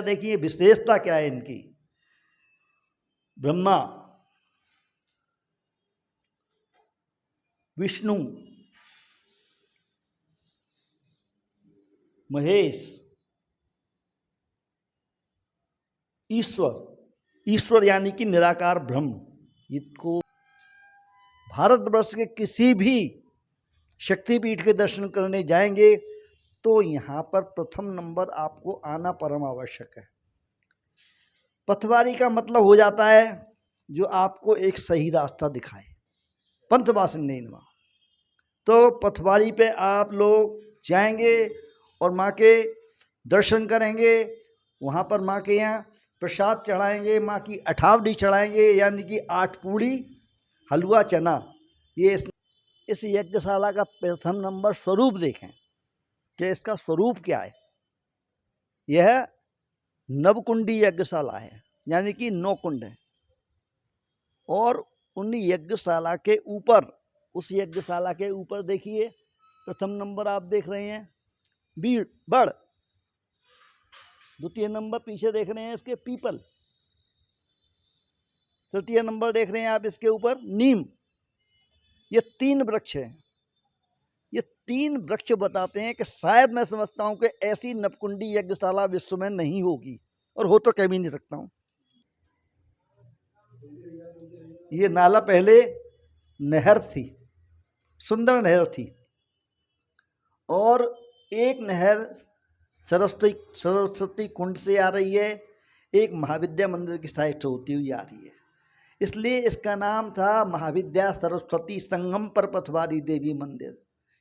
देखिए विशेषता क्या है इनकी। ब्रह्मा, विष्णु, महेश, ईश्वर। ईश्वर यानी कि निराकार ब्रह्म। इसको भारतवर्ष के किसी भी शक्तिपीठ के दर्शन करने जाएंगे तो यहाँ पर प्रथम नंबर आपको आना परम आवश्यक है। पथवारी का मतलब हो जाता है जो आपको एक सही रास्ता दिखाए, पंथवासिन्नेनवा। तो पथवारी पे आप लोग जाएंगे और माँ के दर्शन करेंगे। वहाँ पर माँ के यहाँ प्रसाद चढ़ाएंगे, माँ की अठावडी चढ़ाएंगे, यानी कि 8 पूड़ी हलवा चना। ये इस यज्ञशाला का प्रथम नंबर स्वरूप देखें कि इसका स्वरूप क्या है। यह नवकुंडी यज्ञशाला है, यानी कि 9 कुंड है। और उन यज्ञशाला के ऊपर, उस यज्ञशाला के ऊपर देखिए प्रथम नंबर आप देख रहे हैं बड़, द्वितीय नंबर पीछे देख रहे हैं इसके पीपल, तृतीय नंबर देख रहे हैं आप इसके ऊपर नीम। ये 3 वृक्ष हैं। ये 3 वृक्ष बताते हैं कि शायद मैं समझता हूं कि ऐसी नवकुंडी यज्ञशाला विश्व में नहीं होगी, और हो तो कह भी नहीं सकता हूं। ये नाला पहले नहर थी, सुंदर नहर थी, और एक नहर सरस्वती कुंड से आ रही है, एक महाविद्या मंदिर की साइड से होती हुई आ रही है। इसलिए इसका नाम था महाविद्या सरस्वती संगम पर पथवारी देवी मंदिर,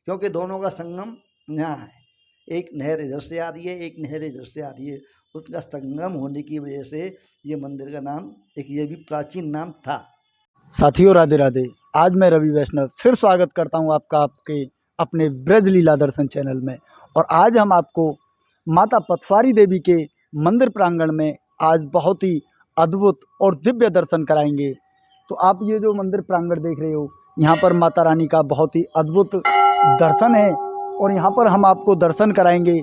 क्योंकि दोनों का संगम यहाँ है। एक नहर इधर से आ रही है, एक नहर इधर से आ रही है। उसका संगम होने की वजह से ये मंदिर का नाम, एक ये भी प्राचीन नाम था। साथियों राधे राधे। आज मैं रवि वैष्णव फिर स्वागत करता हूं आपका आपके अपने ब्रज लीला दर्शन चैनल में। और आज हम आपको माता पथवारी देवी के मंदिर प्रांगण में आज बहुत ही अद्भुत और दिव्य दर्शन कराएंगे। तो आप ये जो मंदिर प्रांगण देख रहे हो, यहाँ पर माता रानी का बहुत ही अद्भुत दर्शन है, और यहाँ पर हम आपको दर्शन कराएंगे।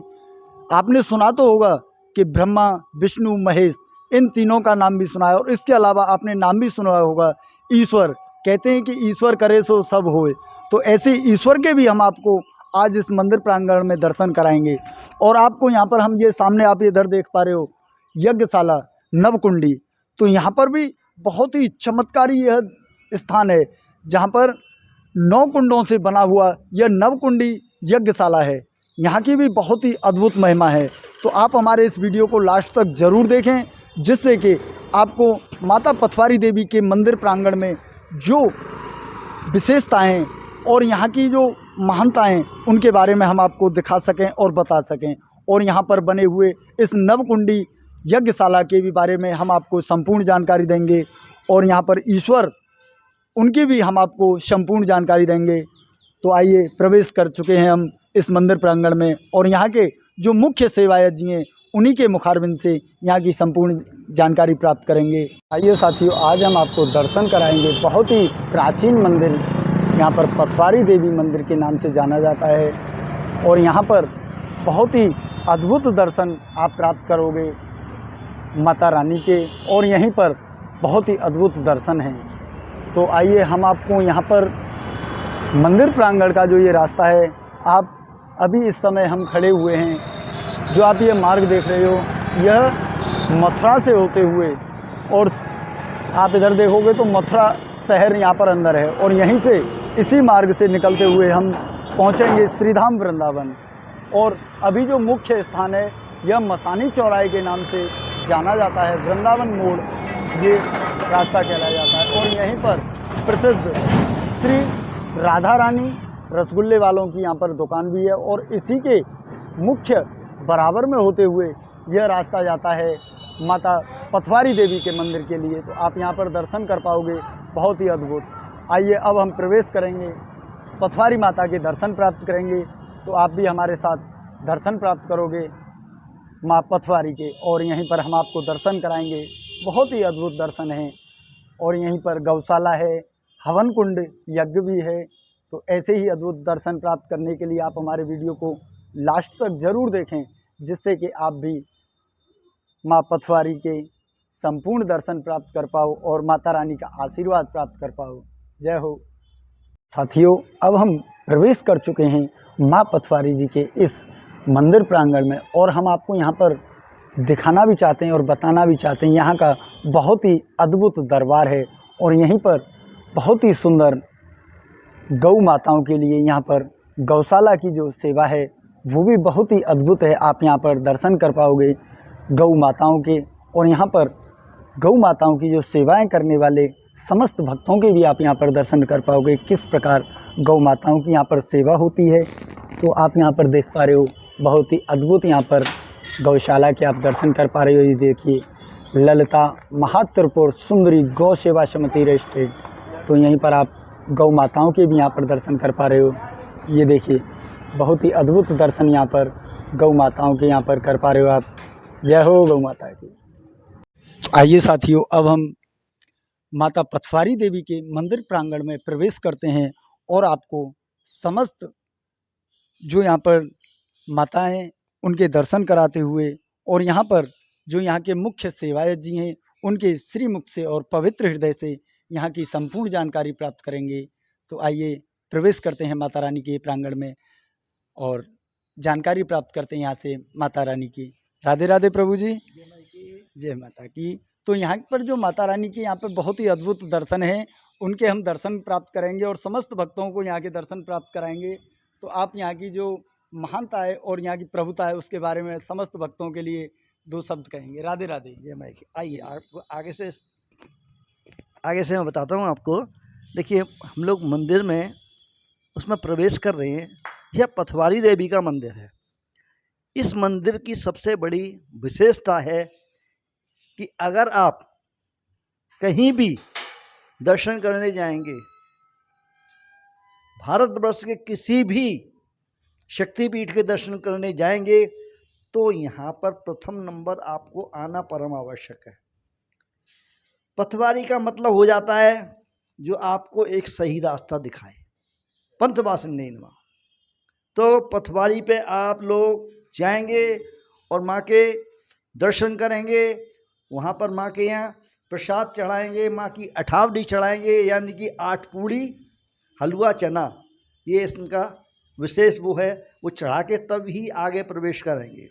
आपने सुना तो होगा कि ब्रह्मा, विष्णु, महेश, इन तीनों का नाम भी सुना है, और इसके अलावा आपने नाम भी सुना होगा ईश्वर। कहते हैं कि ईश्वर करे सो सब होए। तो ऐसे ईश्वर के भी हम आपको आज इस मंदिर प्रांगण में दर्शन कराएंगे। और आपको यहाँ पर हम ये सामने आप इधर देख पा रहे हो यज्ञशाला नवकुंडी। तो यहाँ पर भी बहुत ही चमत्कारी यह स्थान है, जहाँ पर 9 कुंडों से बना हुआ यह नवकुंडी यज्ञशाला है। यहाँ की भी बहुत ही अद्भुत महिमा है। तो आप हमारे इस वीडियो को लास्ट तक ज़रूर देखें, जिससे कि आपको माता पथवारी देवी के मंदिर प्रांगण में जो विशेषताएं और यहाँ की जो महानताएं, उनके बारे में हम आपको दिखा सकें और बता सकें। और यहाँ पर बने हुए इस नवकुंडी यज्ञशाला के भी बारे में हम आपको संपूर्ण जानकारी देंगे, और यहाँ पर ईश्वर, उनकी भी हम आपको संपूर्ण जानकारी देंगे। तो आइए, प्रवेश कर चुके हैं हम इस मंदिर प्रांगण में, और यहाँ के जो मुख्य सेवायत जी हैं उन्हीं के मुखारबिंद से यहाँ की संपूर्ण जानकारी प्राप्त करेंगे। आइए साथियों, आज हम आपको दर्शन कराएंगे बहुत ही प्राचीन मंदिर, यहाँ पर पथवारी देवी मंदिर के नाम से जाना जाता है। और यहाँ पर बहुत ही अद्भुत दर्शन आप प्राप्त करोगे माता रानी के, और यहीं पर बहुत ही अद्भुत दर्शन हैं। तो आइए, हम आपको यहाँ पर मंदिर प्रांगण का जो ये रास्ता है, आप अभी इस समय हम खड़े हुए हैं, जो आप ये मार्ग देख रहे हो, यह मथुरा से होते हुए, और आप इधर देखोगे तो मथुरा शहर यहाँ पर अंदर है, और यहीं से इसी मार्ग से निकलते हुए हम पहुँचेंगे श्रीधाम वृंदावन। और अभी जो मुख्य स्थान है यह मसानी चौराहे के नाम से जाना जाता है, वृंदावन मोड़ ये रास्ता कहलाया जाता है। और यहीं पर प्रसिद्ध श्री राधा रानी रसगुल्ले वालों की यहाँ पर दुकान भी है, और इसी के मुख्य बराबर में होते हुए यह रास्ता जाता है माता पथवारी देवी के मंदिर के लिए। तो आप यहाँ पर दर्शन कर पाओगे, बहुत ही अद्भुत। आइए, अब हम प्रवेश करेंगे, पथवारी माता के दर्शन प्राप्त करेंगे। तो आप भी हमारे साथ दर्शन प्राप्त करोगे माँ पथवारी के, और यहीं पर हम आपको दर्शन कराएंगे। बहुत ही अद्भुत दर्शन है, और यहीं पर गौशाला है, हवन कुंड यज्ञ भी है। तो ऐसे ही अद्भुत दर्शन प्राप्त करने के लिए आप हमारे वीडियो को लास्ट तक ज़रूर देखें, जिससे कि आप भी माँ पथवारी के संपूर्ण दर्शन प्राप्त कर पाओ और माता रानी का आशीर्वाद प्राप्त कर पाओ। जय हो। साथियों, अब हम प्रवेश कर चुके हैं माँ पथवारी जी के इस मंदिर प्रांगण में और हम आपको यहाँ पर दिखाना भी चाहते हैं और बताना भी चाहते हैं, यहाँ का बहुत ही अद्भुत दरबार है और यहीं पर बहुत ही सुंदर गौ माताओं के लिए यहाँ पर गौशाला की जो सेवा है वो भी बहुत ही अद्भुत है। आप यहाँ पर दर्शन कर पाओगे गौ माताओं के, और यहाँ पर गौ माताओं की जो सेवाएं करने वाले समस्त भक्तों के भी आप यहाँ पर दर्शन कर पाओगे। किस प्रकार गौ माताओं की यहाँ पर सेवा होती है तो आप यहाँ पर देख पा रहे हो। बहुत ही अद्भुत यहाँ पर गौशाला के आप दर्शन कर पा रहे हो। ये देखिए, ललिता महात्रिपुर सुंदरी गौ सेवा समिति रजिस्ट्रेड। तो यहीं पर आप गौ माताओं के भी यहाँ पर दर्शन कर पा रहे हो। ये देखिए, बहुत ही अद्भुत दर्शन यहाँ पर गौ माताओं के यहाँ पर कर पा रहे हो आप। जय हो गौ माता की। तो आइए साथियों, अब हम माता पथवारी देवी के मंदिर प्रांगण में प्रवेश करते हैं और आपको समस्त जो यहाँ पर माताएं उनके दर्शन कराते हुए और यहाँ पर जो यहाँ के मुख्य सेवायत जी हैं उनके श्रीमुख से और पवित्र हृदय से यहाँ की संपूर्ण जानकारी प्राप्त करेंगे। तो आइए प्रवेश करते हैं माता रानी के प्रांगण में और जानकारी प्राप्त करते हैं यहाँ से माता रानी की। राधे राधे प्रभु जी, जय माता की। तो यहाँ पर जो माता रानी के यहाँ पर बहुत ही अद्भुत दर्शन है, उनके हम दर्शन प्राप्त करेंगे और समस्त भक्तों को यहाँ के दर्शन प्राप्त कराएंगे। तो आप यहाँ की जो महानता है और यहाँ की प्रभुता है उसके बारे में समस्त भक्तों के लिए दो शब्द कहेंगे। राधे राधे। जय माई की। आइए आपको आगे से मैं बताता हूँ आपको। देखिए, हम लोग मंदिर में उसमें प्रवेश कर रहे हैं। यह पथवारी देवी का मंदिर है। इस मंदिर की सबसे बड़ी विशेषता है कि अगर आप कहीं भी दर्शन करने जाएंगे, भारतवर्ष के किसी भी शक्तिपीठ के दर्शन करने जाएंगे, तो यहाँ पर प्रथम नंबर आपको आना परम आवश्यक है। पथवारी का मतलब हो जाता है जो आपको एक सही रास्ता दिखाए, पंथवासिनी नमः। तो पथवारी पे आप लोग जाएंगे और माँ के दर्शन करेंगे। वहाँ पर माँ के यहाँ प्रसाद चढ़ाएंगे, माँ की अठावड़ी चढ़ाएंगे, यानी कि 8 पूड़ी हलवा चना, ये इनका विशेष वो है। वो चढ़ा के तब ही आगे प्रवेश करेंगे।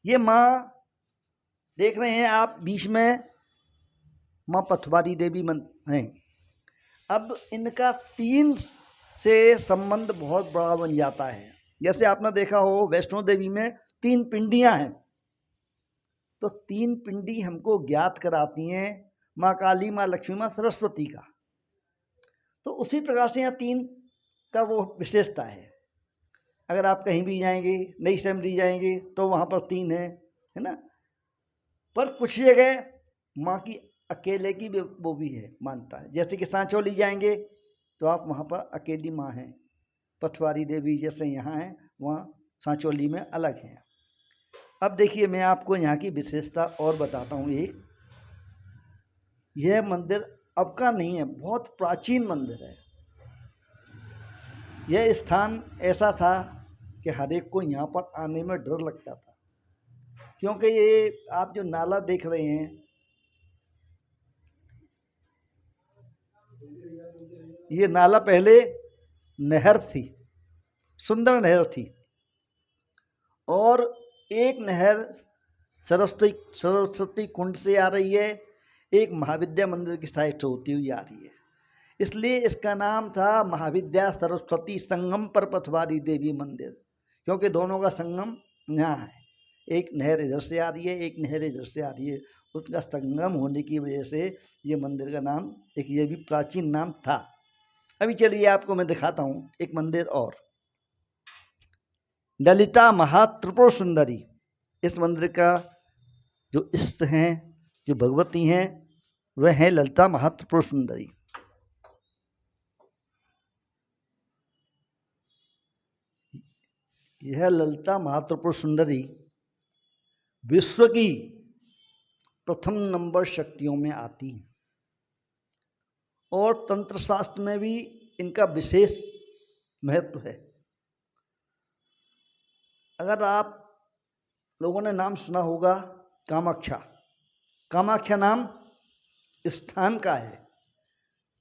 ये माँ देख रहे हैं आप, बीच में माँ पथवारी देवी हैं। अब इनका 3 से संबंध बहुत बड़ा बन जाता है। जैसे आपने देखा हो वैष्णो देवी में 3 पिंडियां हैं, तो 3 पिंडी हमको ज्ञात कराती हैं माँ काली, माँ लक्ष्मी, माँ सरस्वती का। तो उसी प्रकार से यहाँ 3 का वो विशेषता है। अगर आप कहीं भी जाएंगे, नई सिमरी जाएंगे तो वहाँ पर 3 है ना। पर कुछ जगह माँ की अकेले की वो भी है मानता है। जैसे कि सांचौली जाएंगे तो आप वहाँ पर अकेली माँ हैं। पथवारी देवी जैसे यहाँ हैं, वहाँ सांचौली में अलग हैं। अब देखिए, मैं आपको यहाँ की विशेषता और बताता हूँ। एक, यह मंदिर अब का नहीं है, बहुत प्राचीन मंदिर है। यह स्थान ऐसा था कि हर एक को यहाँ पर आने में डर लगता था, क्योंकि ये आप जो नाला देख रहे हैं, ये नाला पहले नहर थी, सुंदर नहर थी। और एक नहर सरस्वती कुंड से आ रही है, एक महाविद्या मंदिर की साइड से होती हुई आ रही है। इसलिए इसका नाम था महाविद्या सरस्वती संगम पर पथवारी देवी मंदिर, क्योंकि दोनों का संगम यहाँ है। एक नहर इधर से आ रही है, एक नहर इधर से आ रही है। उसका संगम होने की वजह से ये मंदिर का नाम, एक ये भी प्राचीन नाम था। अभी चलिए आपको मैं दिखाता हूँ एक मंदिर और, ललिता महात्रिपुर सुंदरी। इस मंदिर का जो इष्ट हैं, जो भगवती हैं, वह है ललिता महात्रिपुर सुंदरी। यह ललिता महात्रिपुर सुंदरी विश्व की प्रथम नंबर शक्तियों में आती है और तंत्र शास्त्र में भी इनका विशेष महत्व है। अगर आप लोगों ने नाम सुना होगा कामाख्या। कामाख्या नाम स्थान का है।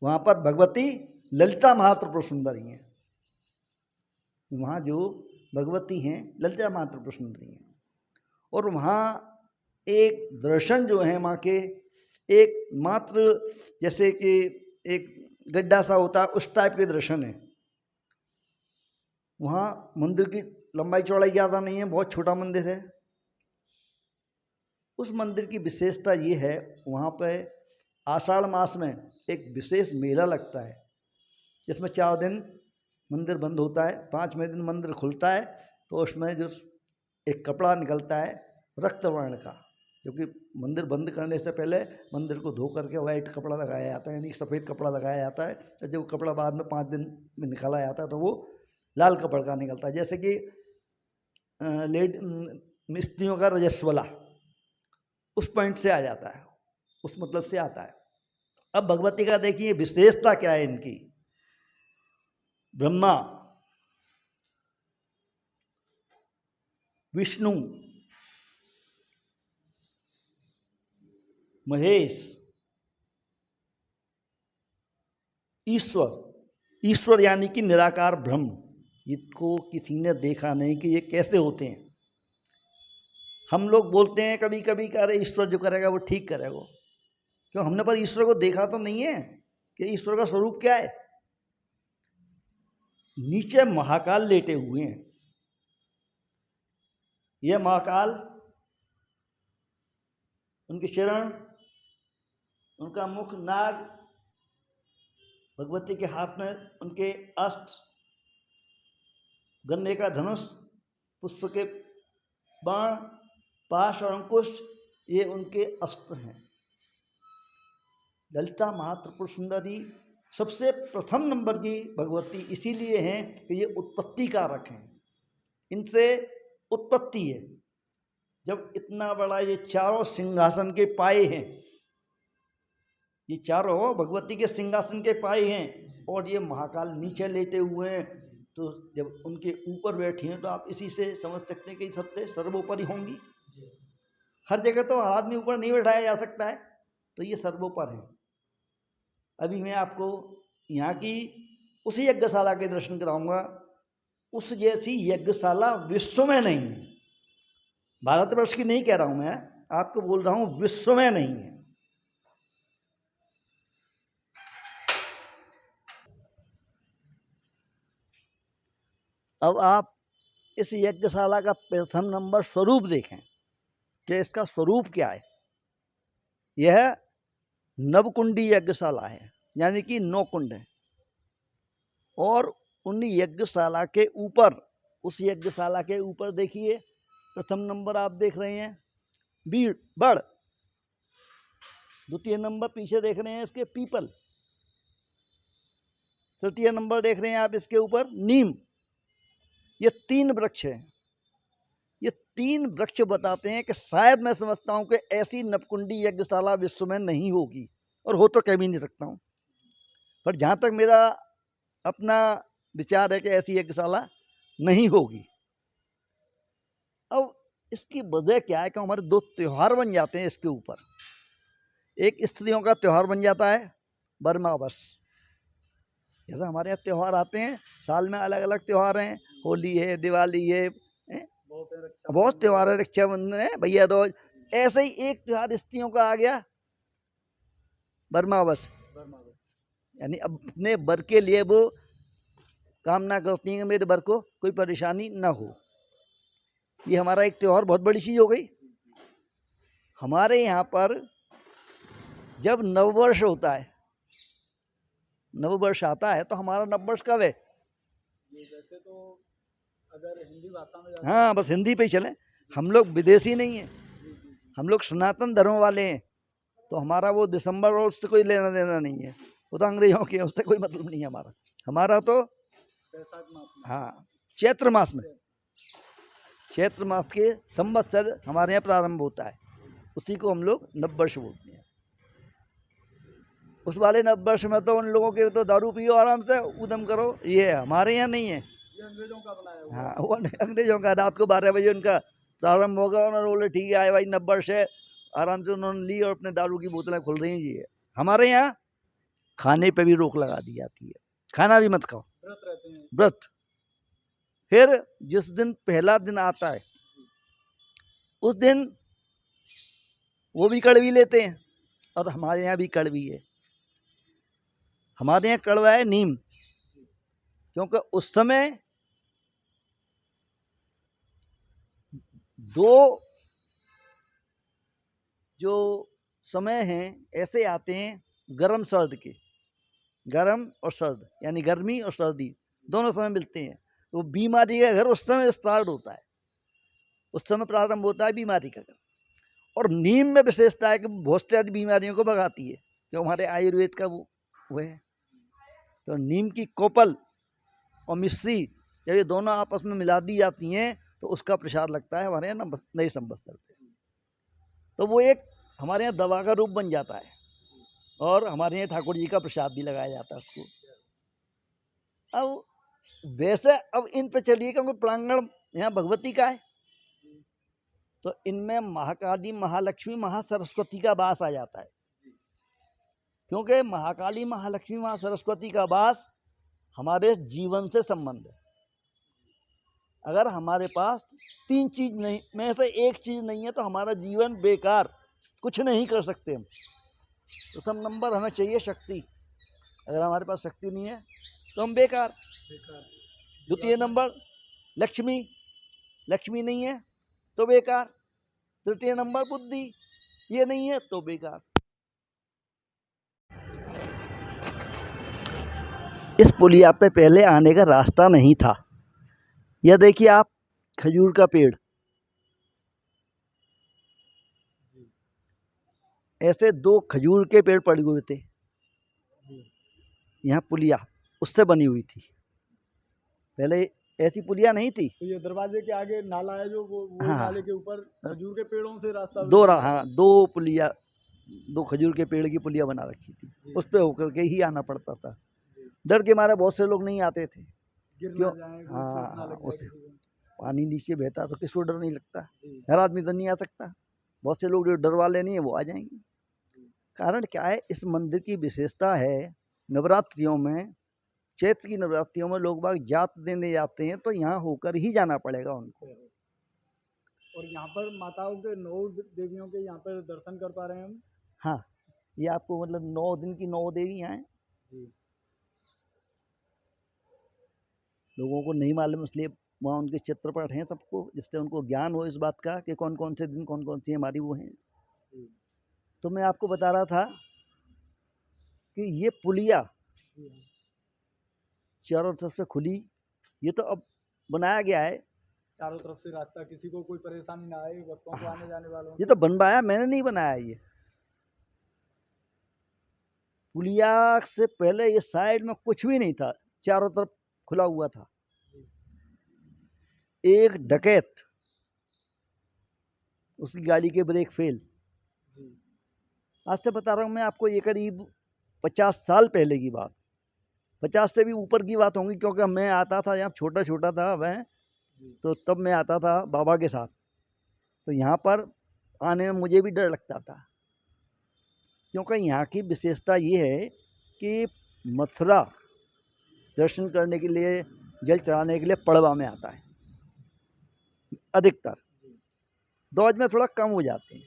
वहाँ पर भगवती ललिता महात्रिपुर सुंदरी हैं। वहाँ जो भगवती हैं ललिता महात्रिपुर सुंदरी हैं। और वहाँ एक दर्शन जो है माँ के, एक मात्र जैसे कि एक गड्ढा सा होता है उस टाइप के दर्शन है। वहाँ मंदिर की लंबाई चौड़ाई ज़्यादा नहीं है, बहुत छोटा मंदिर है। उस मंदिर की विशेषता ये है, वहाँ पे आषाढ़ मास में एक विशेष मेला लगता है, जिसमें 4 दिन मंदिर बंद होता है, 5वें दिन मंदिर खुलता है। तो उसमें जो एक कपड़ा निकलता है रक्त वर्ण का, क्योंकि मंदिर बंद करने से पहले मंदिर को धो करके वाइट कपड़ा लगाया जाता है, यानी सफ़ेद कपड़ा लगाया जाता है। तो जब कपड़ा बाद में 5 दिन में निकाला जाता है तो वो लाल कपड़ा का निकलता है, जैसे कि स्त्रियों का रजस्वला उस पॉइंट से आ जाता है, उस मतलब से आता है। अब भगवती का देखिए विशेषता क्या है इनकी। ब्रह्मा, विष्णु, महेश, ईश्वर, ईश्वर यानी कि निराकार ब्रह्म, जिसको किसी ने देखा नहीं कि ये कैसे होते हैं। हम लोग बोलते हैं कभी कभी कि अरे ईश्वर जो करेगा वो ठीक करेगा, क्यों? हमने पर ईश्वर को देखा तो नहीं है कि ईश्वर का स्वरूप क्या है। नीचे महाकाल लेटे हुए हैं। यह महाकाल, उनके चरण, उनका मुख नाग, भगवती के हाथ में उनके अस्त्र, गन्ने का धनुष, पुष्प के बाण, पाश और अंकुश, ये उनके अस्त्र हैं। ललिता महात्रिपुर सुंदरी सबसे प्रथम नंबर की भगवती इसीलिए हैं कि ये उत्पत्ति कारक हैं, इनसे उत्पत्ति है। जब इतना बड़ा ये चारों सिंहासन के पाए हैं, ये चारों भगवती के सिंहासन के पाए हैं, और ये महाकाल नीचे लेटे हुए हैं, तो जब उनके ऊपर बैठी हैं तो आप इसी से समझ सकते हैं कि सबसे सर्वोपरि होंगी। हर जगह तो हर आदमी ऊपर नहीं बैठाया जा सकता है, तो ये सर्वोपर है। अभी मैं आपको यहाँ की उसी यज्ञशाला के दर्शन कराऊंगा। उस जैसी यज्ञशाला विश्व में नहीं है। भारतवर्ष की नहीं कह रहा हूँ मैं, आपको बोल रहा हूँ विश्व में नहीं है। अब आप इस यज्ञशाला का प्रथम नंबर स्वरूप देखें कि इसका स्वरूप क्या है। यह नवकुंडी यज्ञशाला है, यानी कि 9 कुंड है। और उन यज्ञशाला के ऊपर, उस यज्ञशाला के ऊपर देखिए प्रथम नंबर आप देख रहे हैं बड़, द्वितीय नंबर पीछे देख रहे हैं इसके पीपल, तृतीय नंबर देख रहे हैं आप इसके ऊपर नीम। ये 3 वृक्ष हैं। ये 3 वृक्ष बताते हैं कि शायद मैं समझता हूँ कि ऐसी नवकुंडी यज्ञशाला विश्व में नहीं होगी, और हो तो कह भी नहीं सकता हूँ, पर जहाँ तक मेरा अपना विचार है कि ऐसी यज्ञशाला नहीं होगी। अब इसकी वजह क्या है कि हमारे 2 त्यौहार बन जाते हैं इसके ऊपर। एक स्त्रियों का त्यौहार बन जाता है बरमावस। जैसा हमारे यहाँ त्यौहार आते हैं, साल में अलग अलग त्यौहार हैं, होली है, दिवाली है, बहुत त्यौहार है, रक्षाबंधन है, भैया दूज। ऐसे ही एक त्यौहार स्त्रियों का आ गया बरमावस, यानी अपने बर के लिए वो कामना करती हैं कि मेरे बर को कोई परेशानी ना हो। ये हमारा एक त्यौहार बहुत बड़ी चीज़ हो गई। हमारे यहाँ पर जब नववर्ष होता है, नववर्ष आता है, तो हमारा नववर्ष कब है? वैसे तो अगर हिंदी भाषा में, हाँ बस हिंदी पे ही चलें, हम लोग विदेशी नहीं हैं, हम लोग सनातन धर्म वाले हैं। तो हमारा वो दिसंबर और उससे कोई लेना देना नहीं है, वो तो अंग्रेजों के, उससे कोई मतलब नहीं है हमारा। हमारा तो हाँ चैत्र मास में, चैत्र मास के संवत्सर हमारे यहाँ प्रारंभ होता है, उसी को हम लोग नववर्ष बोलते हैं। उस वाले नववर्ष में तो उन लोगों के तो दारू पियो आराम से, उदम करो, ये हमारे यहाँ नहीं है। ये अंग्रेजों का बनाया हुआ। हाँ वो अंग्रेजों का, रात को 12 बजे उनका प्रारंभ होगा, उन्होंने बोले ठीक है आए भाई 90 वर्ष है, आराम से उन्होंने ली और अपने दारू की बोतलें खुल रही हैं जी। हमारे यहाँ खाने पे भी रोक लगा दी जाती है, खाना भी मत खाओ, व्रत रहते हैं। व्रत। फिर जिस दिन पहला दिन आता है उस दिन वो भी कड़वी लेते हैं, और हमारे यहाँ भी कड़वी है। हमारे यहाँ कड़वा है नीम, क्योंकि उस समय दो जो समय हैं ऐसे आते हैं गर्म सर्द के, गर्म और सर्द यानी गर्मी और सर्दी दोनों समय मिलते हैं। तो बीमारी का घर उस समय स्टार्ट होता है, उस समय प्रारंभ होता है बीमारी का घर। और नीम में विशेषता है कि बहुत सारी बीमारियों को भगाती है, जो हमारे आयुर्वेद का वो है। तो नीम की कोपल और मिश्री जब ये दोनों आपस में मिला दी जाती हैं तो उसका प्रसाद लगता है हमारे यहाँ नए संवत्सर पे। तो वो एक हमारे यहाँ दवा का रूप बन जाता है, और हमारे यहाँ ठाकुर जी का प्रसाद भी लगाया जाता है उसको। अब वैसे अब इन पे चलिए, क्योंकि प्रांगण यहाँ भगवती का है, तो इनमें महाकाली, महालक्ष्मी, महासरस्वती का वास आ जाता है। क्योंकि महाकाली, महालक्ष्मी, महासरस्वती का वास हमारे जीवन से संबंध है। अगर हमारे पास तीन चीज नहीं में से एक चीज नहीं है तो हमारा जीवन बेकार, कुछ नहीं कर सकते हम। प्रथम नंबर हमें चाहिए शक्ति, अगर हमारे पास शक्ति नहीं है तो हम बेकार। द्वितीय नंबर लक्ष्मी, लक्ष्मी नहीं है तो बेकार। तृतीय नंबर बुद्धि, ये नहीं है तो बेकार। इस पुलिया पे पहले आने का रास्ता नहीं था। यह देखिए आप, खजूर का पेड़, ऐसे दो खजूर के पेड़ पड़े हुए थे, यहाँ पुलिया उससे बनी हुई थी। पहले ऐसी पुलिया नहीं थी। तो ये दरवाजे के आगे नाला है जो वो हाँ, नाले के ऊपर खजूर के पेड़ों से रास्ता दो पुलिया, दो खजूर के पेड़ की पुलिया बना रखी थी, उस पे होकर के ही आना पड़ता था। डर के मारे बहुत से लोग नहीं आते थे। क्यों? हाँ, उस पानी नीचे बहता तो किसको डर नहीं लगता, हर आदमी तो नहीं आ सकता। बहुत से लोग जो डर वाले नहीं है वो आ जाएंगे। कारण क्या है, इस मंदिर की विशेषता है, नवरात्रियों में, चैत्र की नवरात्रियों में लोग बाग जात देने जाते हैं तो यहाँ होकर ही जाना पड़ेगा उनको। और यहाँ पर माताओं के 9 देवियों के यहाँ पर दर्शन कर पा रहे हैं हम। हाँ, ये आपको मतलब 9 दिन की 9 देवियाँ हैं। लोगों को नहीं मालूम, इसलिए वहाँ उनके चित्रपट हैं सबको, जिससे उनको ज्ञान हो इस बात का कि कौन कौन से दिन कौन कौन सी हमारी वो हैं। तो मैं आपको बता रहा था कि ये पुलिया चारों तरफ से खुली, ये तो अब बनाया गया है चारों तरफ से रास्ता, किसी को कोई परेशानी ना आए भक्तों को आने जाने वालों। ये तो बनवाया, मैंने नहीं बनाया। ये पुलिया से पहले ये साइड में कुछ भी नहीं था, चारों तरफ खुला हुआ था। एक डकैत, उसकी गाड़ी के ब्रेक फेल। आज से बता रहा हूँ मैं आपको, ये करीब 50 साल पहले की बात, 50 से भी ऊपर की बात होंगी, क्योंकि मैं आता था यहाँ, छोटा छोटा था मैं, तो तब मैं आता था बाबा के साथ। तो यहाँ पर आने में मुझे भी डर लगता था, क्योंकि यहाँ की विशेषता ये है कि मथुरा दर्शन करने के लिए, जल चढ़ाने के लिए पड़वा में आता है अधिकतर, दौज में थोड़ा कम हो जाते हैं।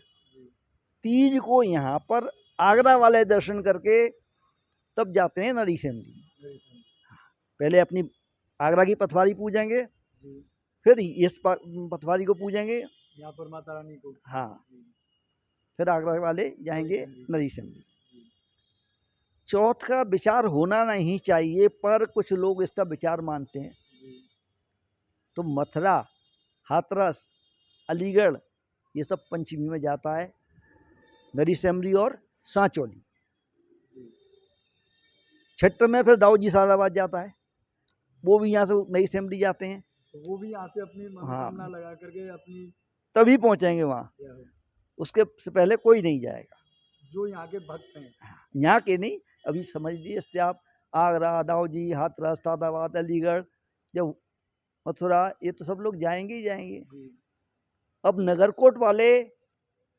तीज को यहाँ पर आगरा वाले दर्शन करके तब जाते हैं नरीशंडी। पहले अपनी आगरा की पथवारी पूजेंगे, फिर इस पथवारी को पूजेंगे यहाँ पर माता रानी को। हाँ, फिर आगरा वाले जाएंगे नरीशंडी। चौथ का विचार होना नहीं चाहिए, पर कुछ लोग इसका विचार मानते हैं। तो मथुरा, हाथरस, अलीगढ़, ये सब पंचमी में जाता है, नरीशंडी और सांचौली। छठ में फिर दाऊजी सादाबाद जाता है, वो भी यहाँ से नरीशंडी जाते हैं। तो वो भी यहाँ से अपनी मनोकामना लगा करके अपनी तभी पहुँचेंगे वहाँ, उसके से पहले कोई नहीं जाएगा। जो यहाँ के भक्त हैं, यहाँ के नहीं, अभी समझ लीजिए इससे आप आगरा, दाऊजी, हाथरस, सादाबाद, अलीगढ़, जब मथुरा, ये तो सब लोग जाएंगे ही जाएंगे। अब नगरकोट वाले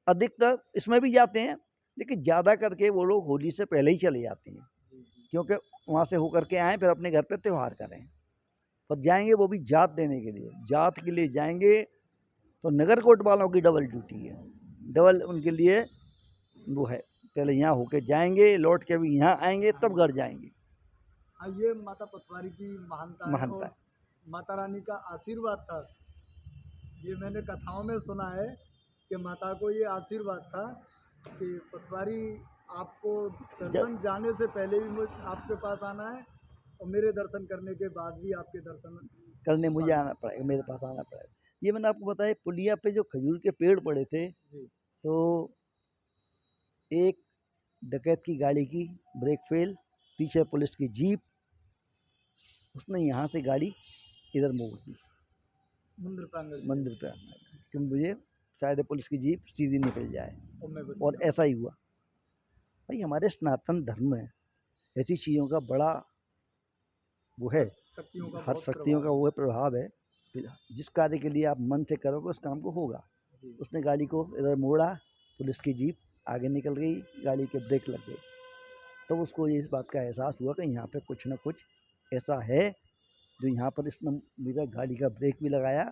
अधिकतर इसमें भी जाते हैं, लेकिन ज़्यादा करके वो लोग होली से पहले ही चले जाते हैं, क्योंकि वहाँ से होकर के आएँ फिर अपने घर पे त्यौहार करें। पर जाएंगे वो भी जात देने के लिए, जात के लिए जाएंगे तो नगरकोट वालों की डबल ड्यूटी है, डबल उनके लिए वो है, पहले यहाँ होके जाएंगे, लौट के भी यहाँ आएंगे, तब घर जाएंगे। हाँ, ये माता पटवारी की महानता है महानता और है। माता रानी का आशीर्वाद था। ये मैंने कथाओं में सुना है कि माता को ये आशीर्वाद था कि पटवारी आपको दर्शन जाने से पहले भी मुझ आपके पास आना है और मेरे दर्शन करने के बाद भी आपके दर्शन करने मुझे आना पड़ेगा, मेरे पास आना पड़ेगा। ये मैंने आपको बताया, पुलिया पे जो खजूर के पेड़ पड़े थे, जी। तो एक डकैत की गाड़ी की ब्रेक फेल, पीछे पुलिस की जीप, उसने यहाँ से गाड़ी इधर मोड़ दी मंदिर प्रांगण मंदिर पे, कि मुझे शायद पुलिस की जीप सीधी निकल जाए, और ऐसा ही हुआ। भाई हमारे सनातन धर्म में ऐसी चीज़ों का बड़ा वो है, हर शक्तियों का वो है, प्रभाव है। जिस कार्य के लिए आप मन से करोगे उस काम को होगा। उसने गाड़ी को इधर मोड़ा, पुलिस की जीप आगे निकल गई, गाड़ी के ब्रेक लग गए, तो उसको इस बात का एहसास हुआ कि यहाँ पे कुछ ना कुछ ऐसा है जो यहाँ पर इसने मेरा गाड़ी का ब्रेक भी लगाया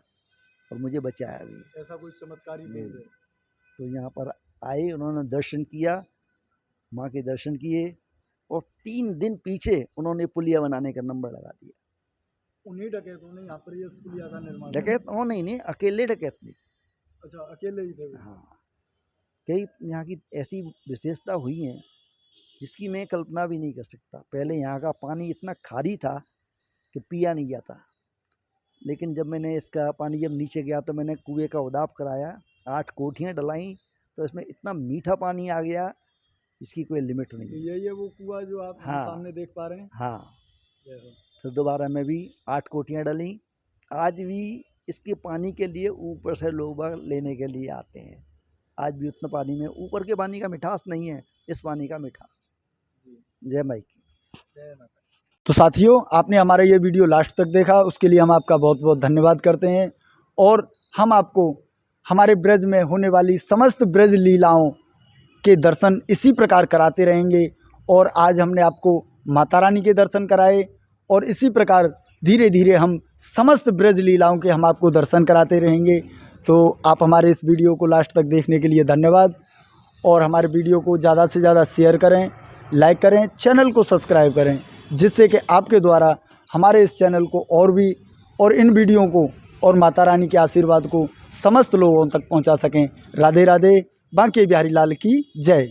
और मुझे बचाया भी। ऐसा कोई चमत्कारी नहीं है। तो यहाँ पर आए, उन्होंने दर्शन किया, माँ के दर्शन किए, और 3 दिन पीछे उन्होंने पुलिया बनाने का नंबर लगा दिया। उन्हीं डकैतों ने यहाँ पर ये पुलिया का निर्माण। डकैत वो नहीं, अकेले डकैत नहीं। अच्छा, अकेले ही थे? हाँ, कई यहाँ की ऐसी विशेषता हुई हैं जिसकी मैं कल्पना भी नहीं कर सकता। पहले यहाँ का पानी इतना खारी था कि पिया नहीं जाता, लेकिन जब मैंने इसका पानी जब नीचे गया तो मैंने कुएं का उदाब कराया, 8 कोठियाँ डलाई, तो इसमें इतना मीठा पानी आ गया इसकी कोई लिमिट नहीं है। ये वो कुआं जो आप सामने देख पा रहे हैं। हाँ, फिर दोबारा मैं भी 8 कोठियाँ डली। आज भी इसके पानी के लिए ऊपर से लोग लेने के लिए आते हैं। आज भी उतना पानी में, ऊपर के पानी का मिठास नहीं है, इस पानी का मिठास। जय माई की। तो साथियों, आपने हमारा ये वीडियो लास्ट तक देखा, उसके लिए हम आपका बहुत बहुत धन्यवाद करते हैं। और हम आपको हमारे ब्रज में होने वाली समस्त ब्रज लीलाओं के दर्शन इसी प्रकार कराते रहेंगे। और आज हमने आपको माता रानी के दर्शन कराए, और इसी प्रकार धीरे धीरे हम समस्त ब्रज लीलाओं के हम आपको दर्शन कराते रहेंगे। तो आप हमारे इस वीडियो को लास्ट तक देखने के लिए धन्यवाद, और हमारे वीडियो को ज़्यादा से ज़्यादा शेयर करें, लाइक करें, चैनल को सब्सक्राइब करें, जिससे कि आपके द्वारा हमारे इस चैनल को और इन वीडियो को और माता रानी के आशीर्वाद को समस्त लोगों तक पहुंचा सकें। राधे राधे। बांके बिहारी लाल की जय।